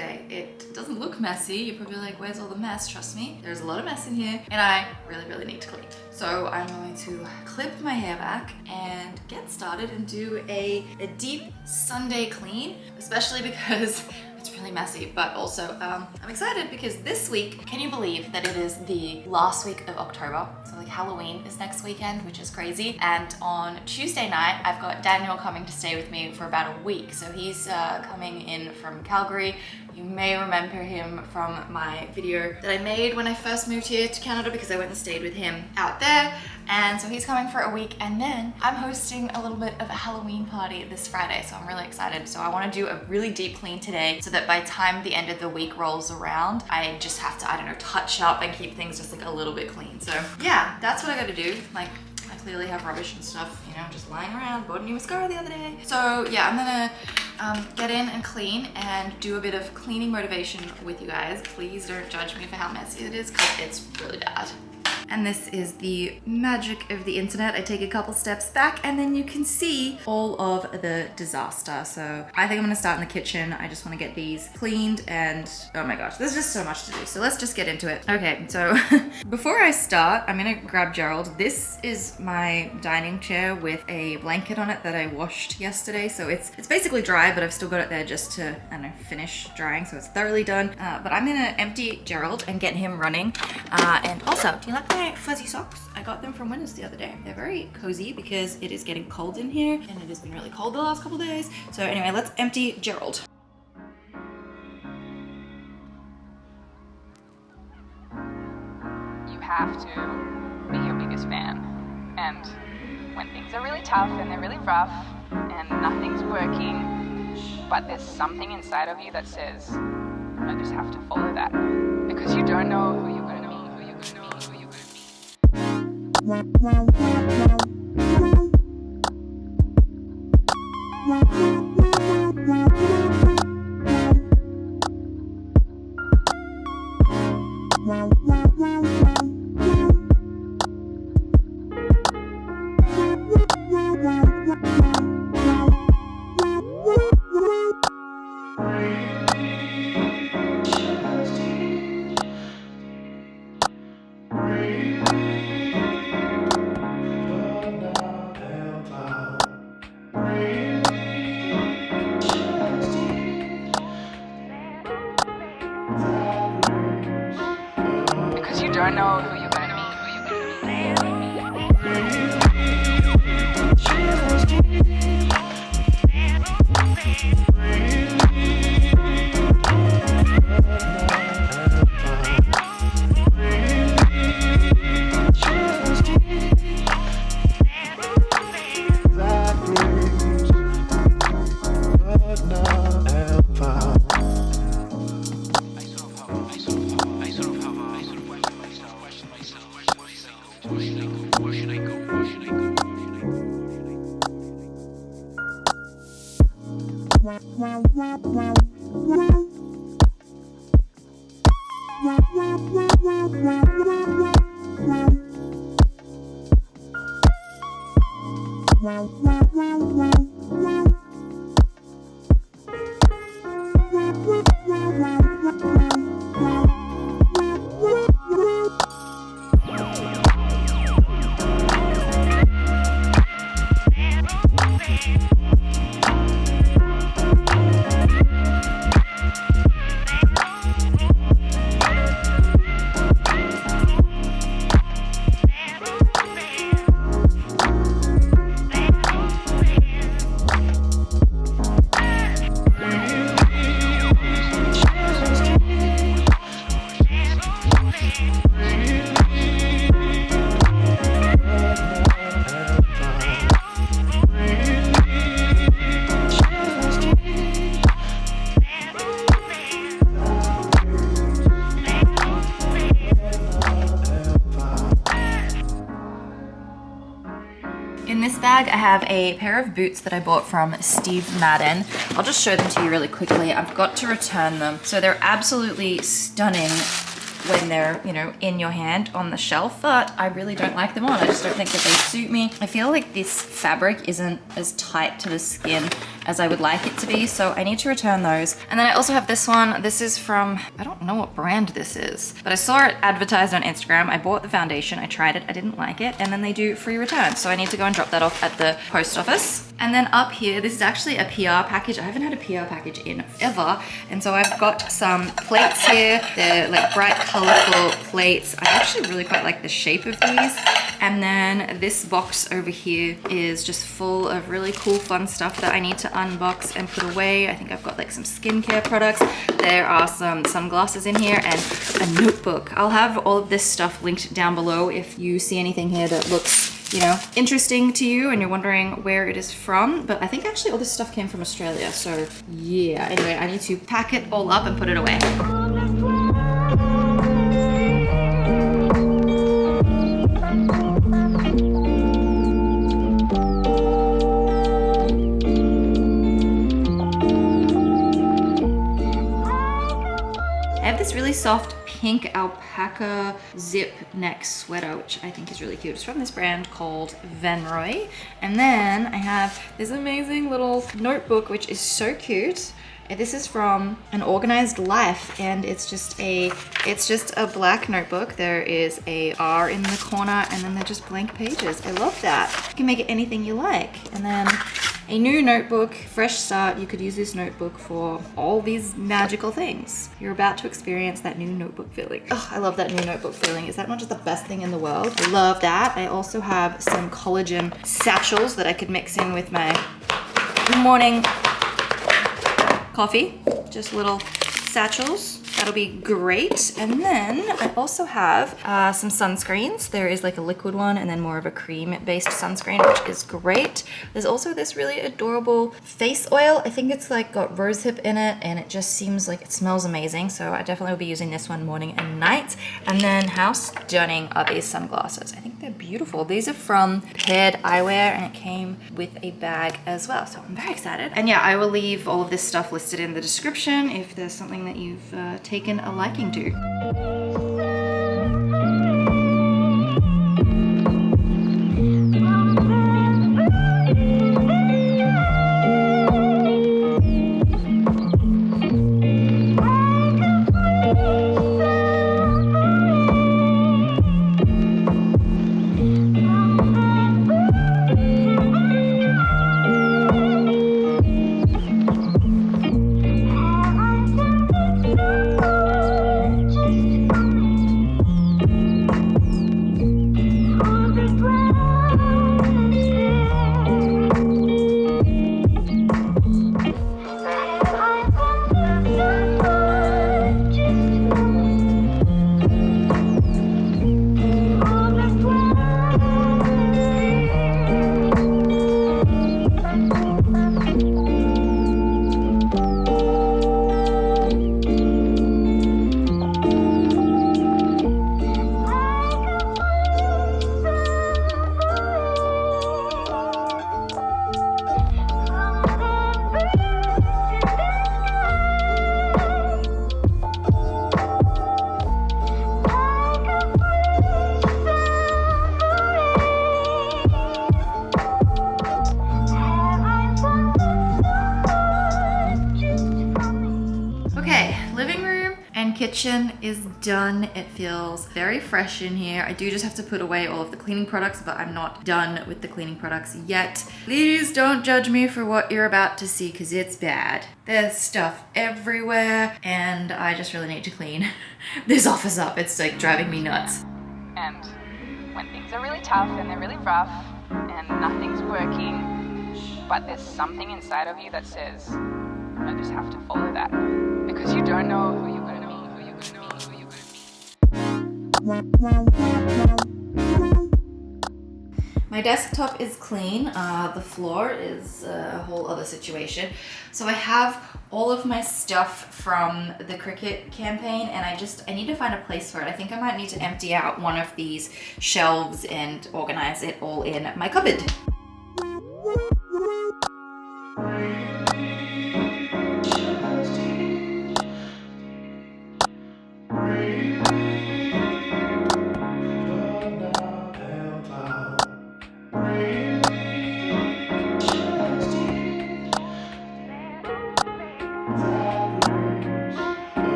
today. It doesn't look messy. You're probably like, where's all the mess? Trust me, there's a lot of mess in here and I really need to clean. So I'm going to clip my hair back and get started and do a deep Sunday clean, especially because it's really messy, but also I'm excited because this week, can you believe that it is the last week of October? So like Halloween is next weekend, which is crazy. And on Tuesday night, I've got Daniel coming to stay with me for about a week. So he's coming in from Calgary. You may remember him from my video that I made when I first moved here to Canada because I went and stayed with him out there. And so he's coming for a week, and then I'm hosting a little bit of a Halloween party this Friday, so I'm really excited. So I want to do a really deep clean today so that by the time the end of the week rolls around, I just have to, I don't know, touch up and keep things just like a little bit clean. So yeah, that's what I gotta do. Like, I clearly have rubbish and stuff, you know, just lying around. Bought a new mascara the other day. So yeah, I'm gonna get in and clean and do a bit of cleaning motivation with you guys. Please don't judge me for how messy it is, because it's really bad. And this is the magic of the internet. I take a couple steps back and then you can see all of the disaster. So I think I'm gonna start in the kitchen. I just wanna get these cleaned and oh my gosh, there's just so much to do. So let's just get into it. Okay, so before I start, I'm gonna grab Gerald. This is my dining chair with a blanket on it that I washed yesterday. So it's basically dry, but I've still got it there just to, I don't know, finish drying so it's thoroughly done. But I'm gonna empty Gerald and get him running. And also, do you like my fuzzy socks? I got them from Winners the other day. They're very cozy because it is getting cold in here and it has been really cold the last couple days. So anyway, let's empty Gerald. You have to be your biggest fan. And when things are really tough and they're really rough and nothing's working, but there's something inside of you that says, I just have to follow that. Because you don't know who you're gonna be. Because you don't know who you're gonna be. In this bag, I have a pair of boots that I bought from Steve Madden. I'll just show them to you really quickly. I've got to return them. So they're absolutely stunning when they're, you know, in your hand on the shelf, but I really don't like them on. I just don't think that they suit me. I feel like this fabric isn't as tight to the skin as I would like it to be, so I need to return those. And then I also have this one. This is from, I don't know what brand this is, but I saw it advertised on Instagram. I bought the foundation, I tried it, I didn't like it, and then they do free returns. So I need to go and drop that off at the post office. And then up here, this is actually a PR package. I haven't had a PR package in forever. And so I've got some plates here. They're like bright, colorful plates. I actually really quite like the shape of these. And then this box over here is just full of really cool, fun stuff that I need to unbox and put away. I think I've got like some skincare products. There are some sunglasses in here and a notebook. I'll have all of this stuff linked down below if you see anything here that looks, you know, interesting to you and you're wondering where it is from. But I think actually all this stuff came from Australia. So yeah, anyway, I need to pack it all up and put it away. I have this really soft pink alpaca zip neck sweater, which I think is really cute. It's from this brand called Venroy. And then I have this amazing little notebook, which is so cute. This is from an Organized Life, and it's just a black notebook. There is a R in the corner, and then they're just blank pages. I love that. You can make it anything you like. And then a new notebook, fresh start. You could use this notebook for all these magical things. You're about to experience that new notebook feeling. Oh, I love that new notebook feeling. Is that not just the best thing in the world? I love that. I also have some collagen satchels that I could mix in with my morning coffee. Just little satchels. That'll be great. And then I also have some sunscreens. There is like a liquid one and then more of a cream-based sunscreen, which is great. There's also this really adorable face oil. I think it's like got rosehip in it, and it just seems like it smells amazing. So I definitely will be using this one morning and night. And then how stunning are these sunglasses? I think they're beautiful. These are from Paired Eyewear, and it came with a bag as well. So I'm very excited. And yeah, I will leave all of this stuff listed in the description if there's something that you've taken a liking to. Kitchen is done. It feels very fresh in here. I do just have to put away all of the cleaning products, but I'm not done with the cleaning products yet. Please don't judge me for what you're about to see, because it's bad. There's stuff everywhere, and I just really need to clean this office up. It's like driving me nuts. And when things are really tough and they're really rough and nothing's working, but there's something inside of you that says, I just have to follow that. Because you don't know who you're gonna be. My desktop is clean. The floor is a whole other situation. So I have all of my stuff from the cricket campaign, and I need to find a place for it. I think I might need to empty out one of these shelves and organize it all in my cupboard.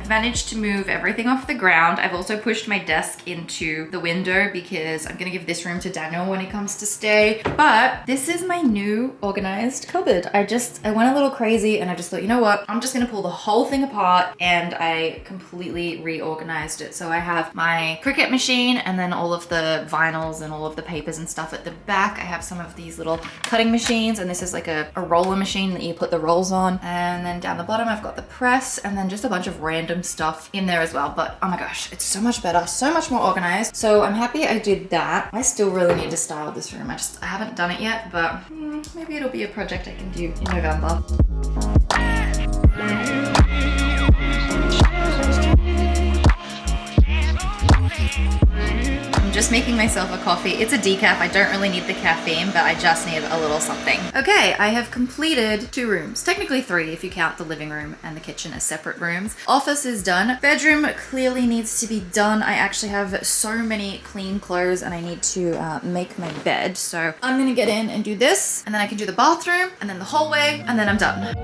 Managed to move everything off the ground. I've also pushed my desk into the window because I'm gonna give this room to Daniel when he comes to stay. But this is my new organized cupboard. I went a little crazy and I just thought, you know what? I'm just gonna pull the whole thing apart, and I completely reorganized it. So I have my Cricut machine and then all of the vinyls and all of the papers and stuff at the back. I have some of these little cutting machines, and this is like a roller machine that you put the rolls on. And then down the bottom, I've got the press, and then just a bunch of random stuff in there as well. But oh my gosh, it's so much better, so much more organized. So I'm happy I did that. I still really need to style this room. I haven't done it yet, but maybe it'll be a project I can do in November. I'm just making myself a coffee. It's a decaf. I don't really need the caffeine, but I just need a little something. Okay, I have completed 2 rooms. Technically 3 if you count the living room and the kitchen as separate rooms. Office is done. Bedroom clearly needs to be done. I actually have so many clean clothes and I need to make my bed. So I'm gonna get in and do this, and then I can do the bathroom and then the hallway, and then I'm done.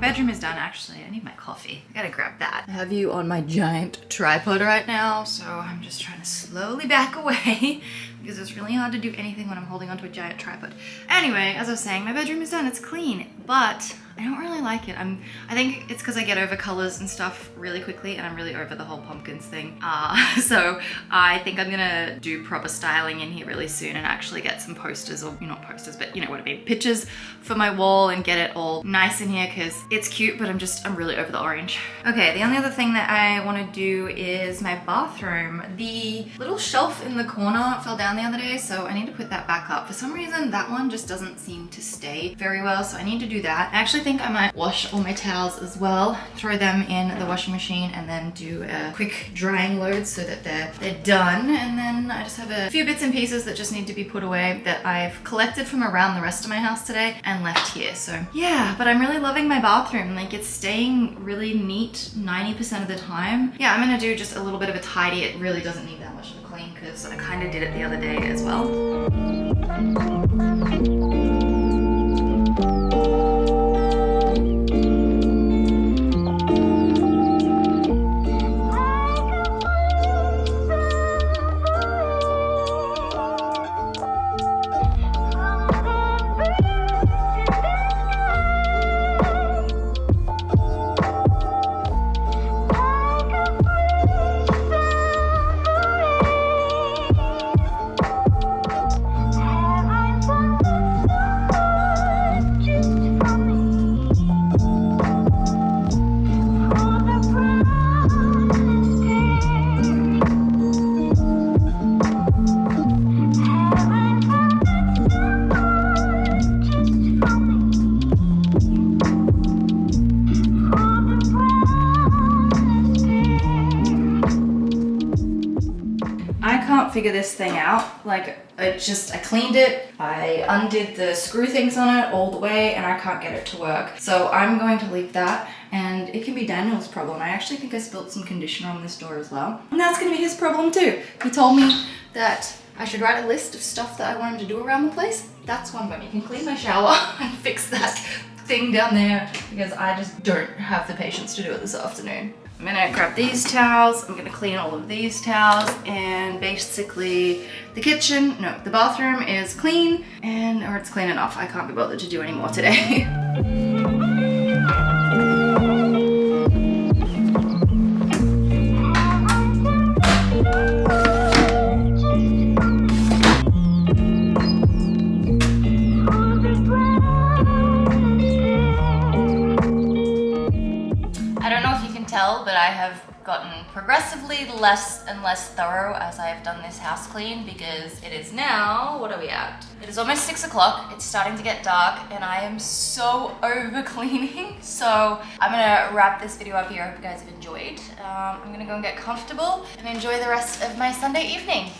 Bedroom is done. Actually, I need my coffee. I gotta grab that. I have you on my giant tripod right now, so I'm just trying to slowly back away because it's really hard to do anything when I'm holding onto a giant tripod. Anyway, as I was saying, my bedroom is done. It's clean, but I don't really like it. I think it's because I get over colors and stuff really quickly, and I'm really over the whole pumpkins thing. So I think I'm gonna do proper styling in here really soon and actually get some posters, or not posters, but you know what I mean, pictures for my wall, and get it all nice in here because it's cute, but I'm really over the orange. Okay, the only other thing that I want to do is my bathroom. The little shelf in the corner fell down the other day, so I need to put that back up. For some reason, that one just doesn't seem to stay very well, so I need to do that. I actually think I might wash all my towels as well, throw them in the washing machine, and then do a quick drying load so that they're done. And then I just have a few bits and pieces that just need to be put away that I've collected from around the rest of my house today and left here. So yeah, but I'm really loving my bathroom. Like, it's staying really neat 90% of the time. Yeah, I'm gonna do just a little bit of a tidy. It really doesn't need that much of a clean because I kind of did it the other day as well. can't figure this thing out. Like, I cleaned it, I undid the screw things on it all the way, and I can't get it to work. So I'm going to leave that, and it can be Daniel's problem. I actually think I spilled some conditioner on this door as well. And that's gonna be his problem too. He told me that I should write a list of stuff that I want him to do around the place. That's one of them. You can clean my shower and fix that thing down there, because I just don't have the patience to do it this afternoon. I'm gonna grab these towels, I'm gonna clean all of these towels, and basically the bathroom is clean, or it's clean enough. I can't be bothered to do any more today. But I have gotten progressively less and less thorough as I have done this house clean, because it is now, what are we at? It is almost 6 o'clock, it's starting to get dark, and I am so over cleaning. So I'm gonna wrap this video up here. I hope you guys have enjoyed. I'm gonna go and get comfortable and enjoy the rest of my Sunday evening.